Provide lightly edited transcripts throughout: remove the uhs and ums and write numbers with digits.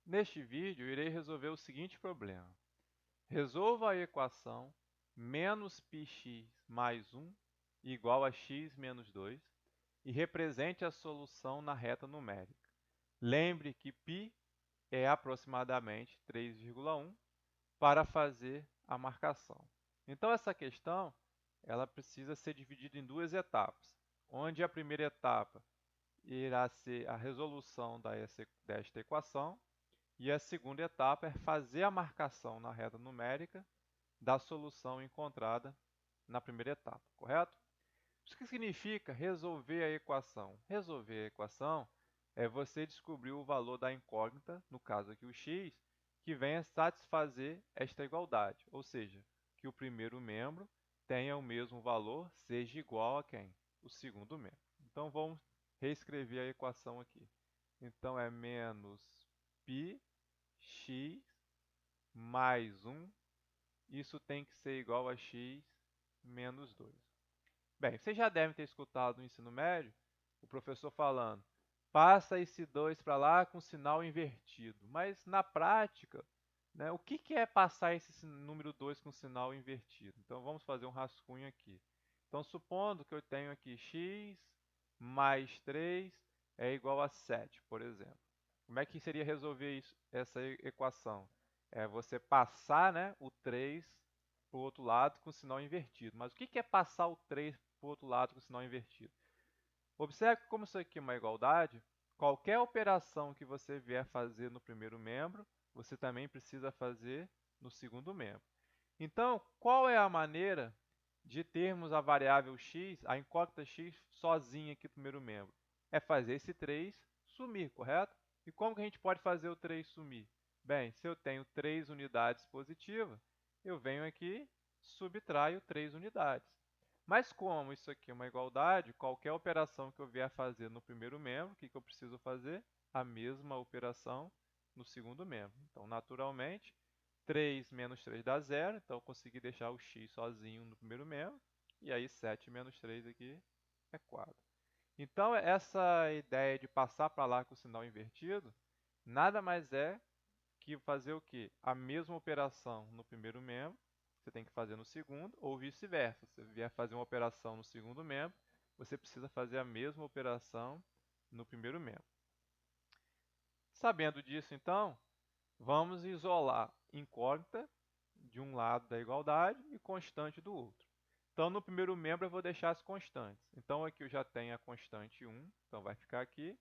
Neste vídeo, irei resolver o seguinte problema. Resolva a equação menos πx mais 1 igual a x menos 2 e represente a solução na reta numérica. Lembre que π é aproximadamente 3,1 para fazer a marcação. Então, essa questão ela precisa ser dividida em duas etapas, onde a primeira etapa irá ser a resolução desta equação e a segunda etapa é fazer a marcação na reta numérica da solução encontrada na primeira etapa, correto? Isso que significa resolver a equação? Resolver a equação é você descobrir o valor da incógnita, no caso aqui o x, que venha satisfazer esta igualdade, ou seja, que o primeiro membro tenha o mesmo valor, seja igual a quem? O segundo membro. Então, vamos reescrever a equação aqui. Então, é menos π x mais 1, isso tem que ser igual a x menos 2. Bem, vocês já devem ter escutado no ensino médio o professor falando, passa esse 2 para lá com sinal invertido. Mas na prática, né, o que é passar esse número 2 com sinal invertido? Então vamos fazer um rascunho aqui. Então supondo que eu tenho aqui x mais 3 é igual a 7, por exemplo. Como é que seria resolver isso, essa equação? É você passar, né, o 3 para o outro lado com sinal invertido. Mas o que é passar o 3 para o outro lado com sinal invertido? Observe que como isso aqui é uma igualdade, qualquer operação que você vier fazer no primeiro membro, você também precisa fazer no segundo membro. Então, qual é a maneira de termos a variável x, a incógnita x, sozinha aqui no primeiro membro? É fazer esse 3 sumir, correto? E como que a gente pode fazer o 3 sumir? Bem, se eu tenho 3 unidades positivas, eu venho aqui, subtraio 3 unidades. Mas como isso aqui é uma igualdade, qualquer operação que eu vier fazer no primeiro membro, o que eu preciso fazer? A mesma operação no segundo membro. Então, naturalmente, 3 menos 3 dá 0, então eu consegui deixar o x sozinho no primeiro membro. E aí 7 menos 3 aqui é 4. Então, essa ideia de passar para lá com o sinal invertido, nada mais é que fazer o quê? A mesma operação no primeiro membro, você tem que fazer no segundo, ou vice-versa. Se você vier fazer uma operação no segundo membro, você precisa fazer a mesma operação no primeiro membro. Sabendo disso, então, vamos isolar incógnita de um lado da igualdade e constante do outro. Então, no primeiro membro, eu vou deixar as constantes. Então, aqui eu já tenho a constante 1, então vai ficar aqui.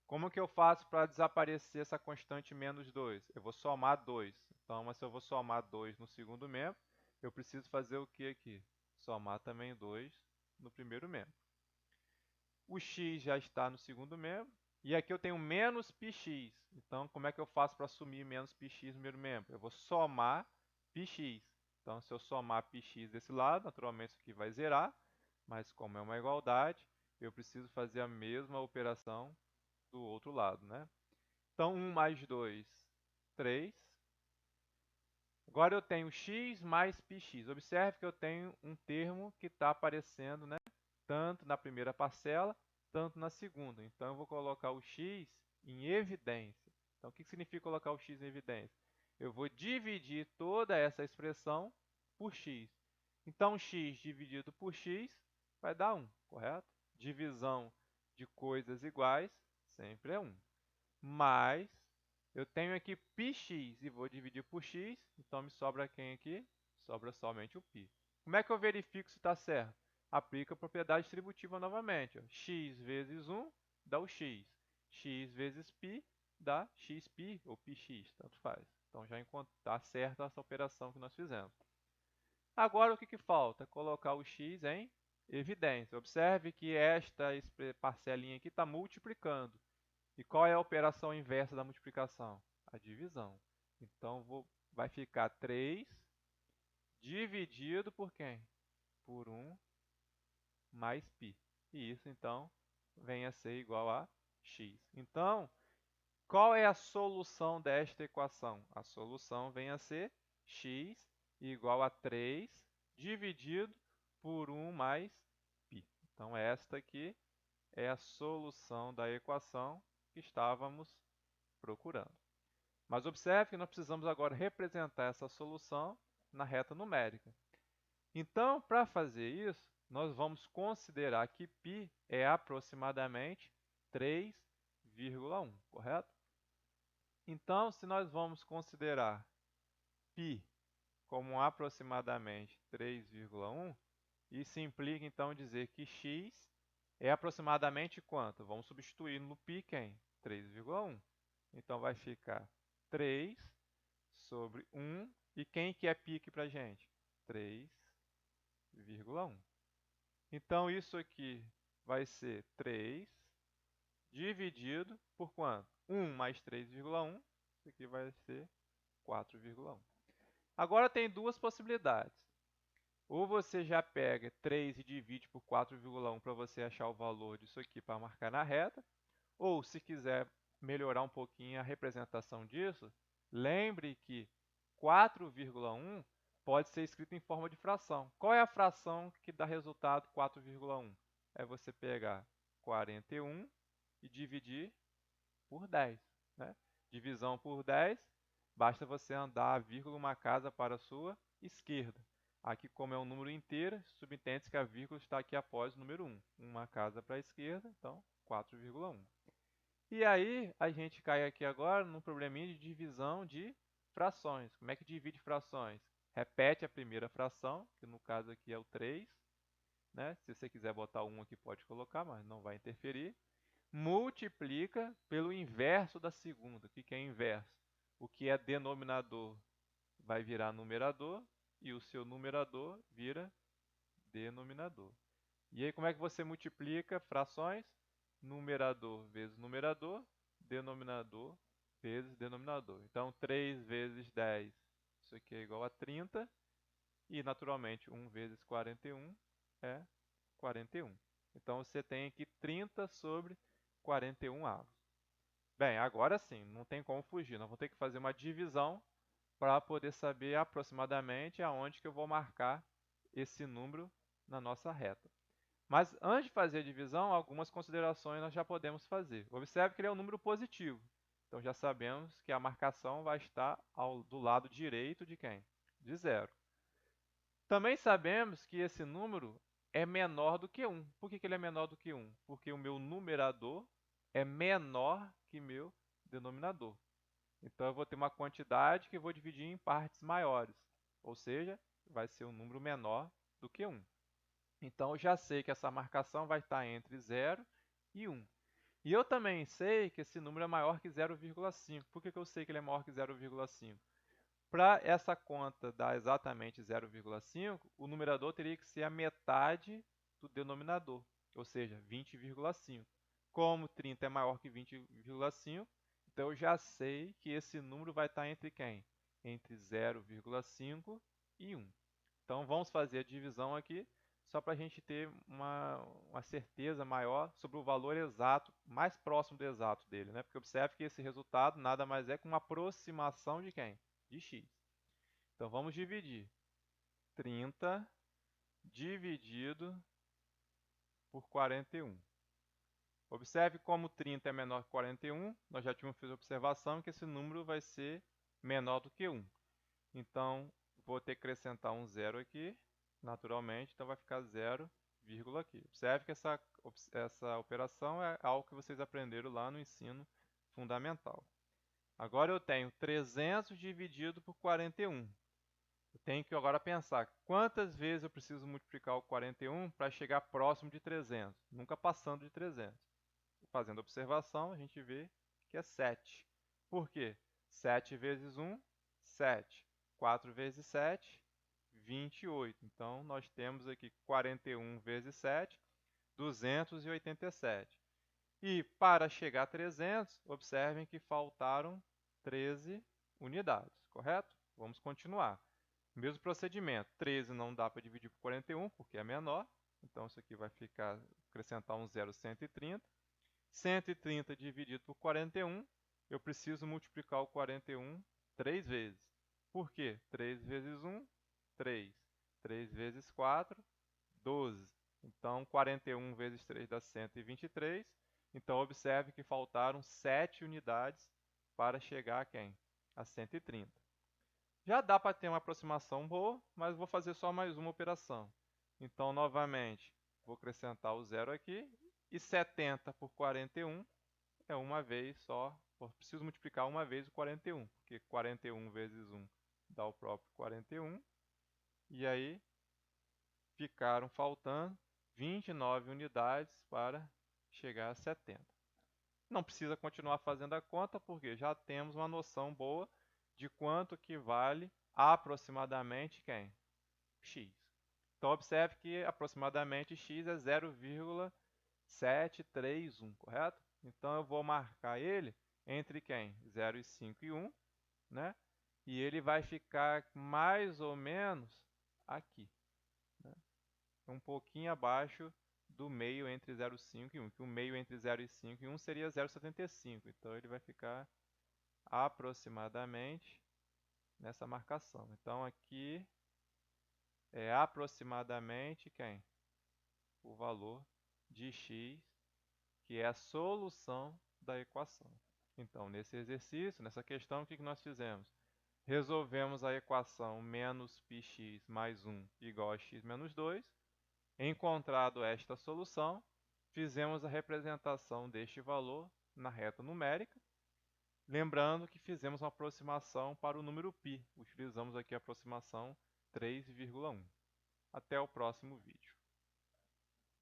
Como que eu faço para desaparecer essa constante menos 2? Eu vou somar 2. Então, mas se eu vou somar 2 no segundo membro, eu preciso fazer o que aqui? Somar também 2 no primeiro membro. O x já está no segundo membro. E aqui eu tenho menos πx. Então, como é que eu faço para assumir menos πx no primeiro membro? Eu vou somar πx. Então, se eu somar πx desse lado, naturalmente isso aqui vai zerar. Mas como é uma igualdade, eu preciso fazer a mesma operação do outro lado, né? Então, 1 mais 2, 3. Agora eu tenho x mais πx. Observe que eu tenho um termo que está aparecendo, né? Tanto na primeira parcela, tanto na segunda. Então, eu vou colocar o x em evidência. Então, o que significa colocar o x em evidência? Eu vou dividir toda essa expressão por x. Então, x dividido por x vai dar 1, correto? Divisão de coisas iguais sempre é 1. Mas eu tenho aqui πx e vou dividir por x, então me sobra quem aqui? Sobra somente o π. Como é que eu verifico se está certo? Aplica a propriedade distributiva novamente. Ó. X vezes 1 dá o x. X vezes π dá xπ ou πx, tanto faz. Então já está certa essa operação que nós fizemos. Agora o que falta? Colocar o x em evidência. Observe que esta parcelinha aqui está multiplicando. E qual é a operação inversa da multiplicação? A divisão. Então, vai ficar 3 dividido por quem? Por 1 mais π. E isso, então, vem a ser igual a x. Então, qual é a solução desta equação? A solução vem a ser x igual a 3 dividido por 1 mais π. Então, esta aqui é a solução da equação que estávamos procurando. Mas observe que nós precisamos agora representar essa solução na reta numérica. Então, para fazer isso, nós vamos considerar que π é aproximadamente 3,1, correto? Então, se nós vamos considerar π como aproximadamente 3,1, isso implica então dizer que x é aproximadamente quanto? Vamos substituir no π quem? 3,1. Então vai ficar 3 sobre 1. E quem que é π aqui para a gente? 3,1. Então isso aqui vai ser 3 dividido por quanto? 1 mais 3,1. Isso aqui vai ser 4,1. Agora tem duas possibilidades. Ou você já pega 3 e divide por 4,1 para você achar o valor disso aqui para marcar na reta. Ou, se quiser melhorar um pouquinho a representação disso, lembre que 4,1 pode ser escrito em forma de fração. Qual é a fração que dá resultado 4,1? É você pegar 41 e dividir por 10. Né? Divisão por 10, basta você andar a vírgula uma casa para a sua esquerda. Aqui, como é um número inteiro, subentende-se que a vírgula está aqui após o número 1. Uma casa para a esquerda, então 4,1. E aí, a gente cai aqui agora no probleminha de divisão de frações. Como é que divide frações? Repete a primeira fração, que no caso aqui é o 3. Né? Se você quiser botar 1 aqui, pode colocar, mas não vai interferir. Multiplica pelo inverso da segunda. O que é inverso? O que é denominador vai virar numerador e o seu numerador vira denominador. E aí, como é que você multiplica frações? Numerador vezes numerador, denominador vezes denominador. Então, 3 vezes 10, isso aqui é igual a 30. E, naturalmente, 1 vezes 41 é 41. Então, você tem aqui 30 sobre 41 avos. Bem, agora sim, não tem como fugir. Nós vamos ter que fazer uma divisão para poder saber aproximadamente aonde que eu vou marcar esse número na nossa reta. Mas antes de fazer a divisão, algumas considerações nós já podemos fazer. Observe que ele é um número positivo. Então já sabemos que a marcação vai estar do lado direito de quem? De 0. Também sabemos que esse número é menor do que 1. Por que ele é menor do que 1? Porque o meu numerador é menor que meu denominador. Então eu vou ter uma quantidade que eu vou dividir em partes maiores. Ou seja, vai ser um número menor do que 1. Então eu já sei que essa marcação vai estar entre 0 e 1. E eu também sei que esse número é maior que 0,5. Por que eu sei que ele é maior que 0,5? Para essa conta dar exatamente 0,5, o numerador teria que ser a metade do denominador, ou seja, 20,5. Como 30 é maior que 20,5, então eu já sei que esse número vai estar entre quem? Entre 0,5 e 1. Então vamos fazer a divisão aqui, só para a gente ter uma certeza maior sobre o valor exato, mais próximo do exato dele. Né? Porque observe que esse resultado nada mais é que uma aproximação de quem? De x. Então vamos dividir 30 dividido por 41. Observe como 30 é menor que 41, nós já tínhamos feito a observação que esse número vai ser menor do que 1. Então, vou ter que acrescentar um zero aqui, naturalmente, então vai ficar 0, aqui. Observe que essa operação é algo que vocês aprenderam lá no ensino fundamental. Agora eu tenho 300 dividido por 41. Eu tenho que agora pensar quantas vezes eu preciso multiplicar o 41 para chegar próximo de 300, nunca passando de 300. Fazendo observação, a gente vê que é 7. Por quê? 7 vezes 1, 7. 4 vezes 7, 28. Então, nós temos aqui 41 vezes 7, 287. E para chegar a 300, observem que faltaram 13 unidades, correto? Vamos continuar. Mesmo procedimento, 13 não dá para dividir por 41, porque é menor. Então, isso aqui vai ficar, acrescentar um 0, 130. 130 dividido por 41, eu preciso multiplicar o 41 3 vezes. Por quê? 3 vezes 1, 3. 3 vezes 4, 12. Então, 41 vezes 3 dá 123. Então, observe que faltaram 7 unidades para chegar a quem? a 130. Já dá para ter uma aproximação boa, mas vou fazer só mais uma operação. Então, novamente, vou acrescentar o zero aqui, e 70 por 41 é uma vez só. Preciso multiplicar uma vez o 41, porque 41 vezes 1 dá o próprio 41, e aí ficaram faltando 29 unidades para chegar a 70. Não precisa continuar fazendo a conta, porque já temos uma noção boa de quanto que vale aproximadamente quem? X. Então, observe que aproximadamente x é 0,731, correto? Então, eu vou marcar ele entre quem? 0 e 5 e 1, né? E ele vai ficar mais ou menos aqui, né? Um pouquinho abaixo do meio entre 0,5 e 1, que o meio entre 0 e 5 e 1 seria 0,75. Então, ele vai ficar aproximadamente nessa marcação. Então, aqui é aproximadamente quem? O valor de x, que é a solução da equação. Então, nesse exercício, nessa questão, o que nós fizemos? Resolvemos a equação menos πx mais 1 igual a x menos 2. Encontrado esta solução, fizemos a representação deste valor na reta numérica. Lembrando que fizemos uma aproximação para o número π. Utilizamos aqui a aproximação 3,1. Até o próximo vídeo.